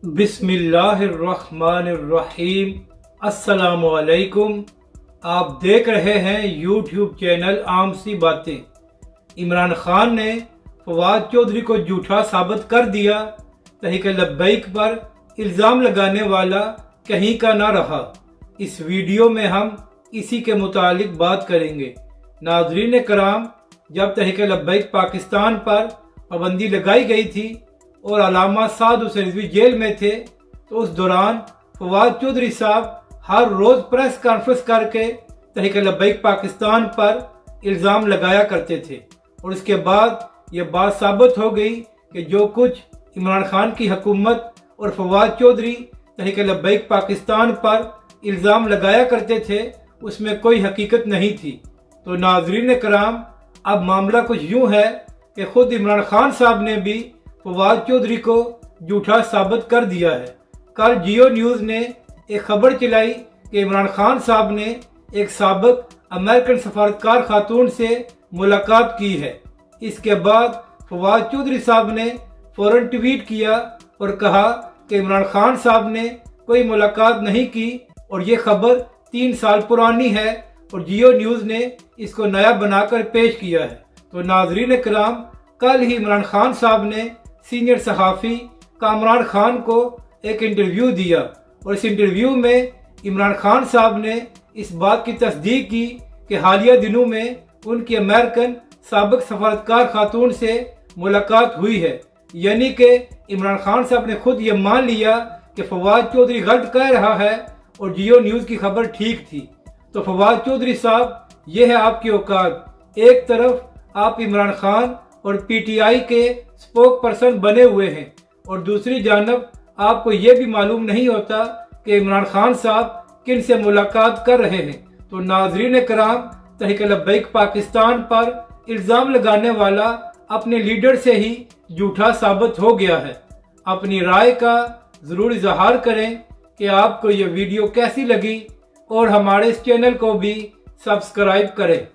बिस्मिल्लाहिर्रहमानिर्रहीम। अस्सलाम वालेकुम। आप देख रहे हैं यूट्यूब चैनल आम सी बातें। इमरान खान ने फवाद चौधरी को झूठा साबित कर दिया। तहरीक लब्बैक पर इल्ज़ाम लगाने वाला कहीं का ना रहा। इस वीडियो में हम इसी के मुतालिक बात करेंगे। नाज़रीन कराम, जब तहरीक लब्बैक पाकिस्तान पर पाबंदी लगाई गई थी और अल्लामा साद हुसैन रिजवी जेल में थे, तो उस दौरान फवाद चौधरी साहब हर रोज़ प्रेस कॉन्फ्रेंस करके तहरीक लब्बैक पाकिस्तान पर इल्ज़ाम लगाया करते थे। और इसके बाद ये बात साबित हो गई कि जो कुछ इमरान खान की हुकूमत और फवाद चौधरी तहरीक लब्बैक पाकिस्तान पर इल्ज़ाम लगाया करते थे, उसमें कोई हकीकत नहीं थी। तो नाज़रीन कराम, अब मामला कुछ यूँ है कि खुद इमरान खान साहब ने भी फवाद चौधरी को झूठा साबित कर दिया है। कल जियो न्यूज़ ने एक खबर चलाई कि इमरान खान साहब ने एक साबिक अमेरिकन सफारतकार खातून से मुलाकात की है। इसके बाद फवाद चौधरी साहब ने फौरन ट्वीट किया और कहा कि इमरान खान साहब ने कोई मुलाकात नहीं की और ये खबर 3 साल पुरानी है और जियो न्यूज़ ने इसको नया बनाकर पेश किया है। तो नाजरीन कराम, कल ही इमरान खान साहब ने सीनियर सहाफ़ी कामरान खान को एक इंटरव्यू दिया और इस इंटरव्यू में इमरान खान साहब ने इस बात की तस्दीक की कि हालिया दिनों में उनकी अमेरिकन साबिक सफारतकार खातून से मुलाकात हुई है। यानी कि इमरान खान साहब ने खुद ये मान लिया कि फवाद चौधरी गलत कह रहा है और जियो न्यूज़ की खबर ठीक थी। तो फवाद चौधरी साहब, ये है आपकी औकात। एक तरफ आप इमरान खान और पीटीआई के स्पोक पर्सन बने हुए हैं और दूसरी जानब आपको ये भी मालूम नहीं होता कि इमरान खान साहब किन से मुलाकात कर रहे हैं। तो नाजरीन कराम, तहरीक लब्बैक पाकिस्तान पर इल्ज़ाम लगाने वाला अपने लीडर से ही झूठा साबित हो गया है। अपनी राय का ज़रूर इजहार करें कि आपको ये वीडियो कैसी लगी और हमारे इस चैनल को भी सब्सक्राइब करें।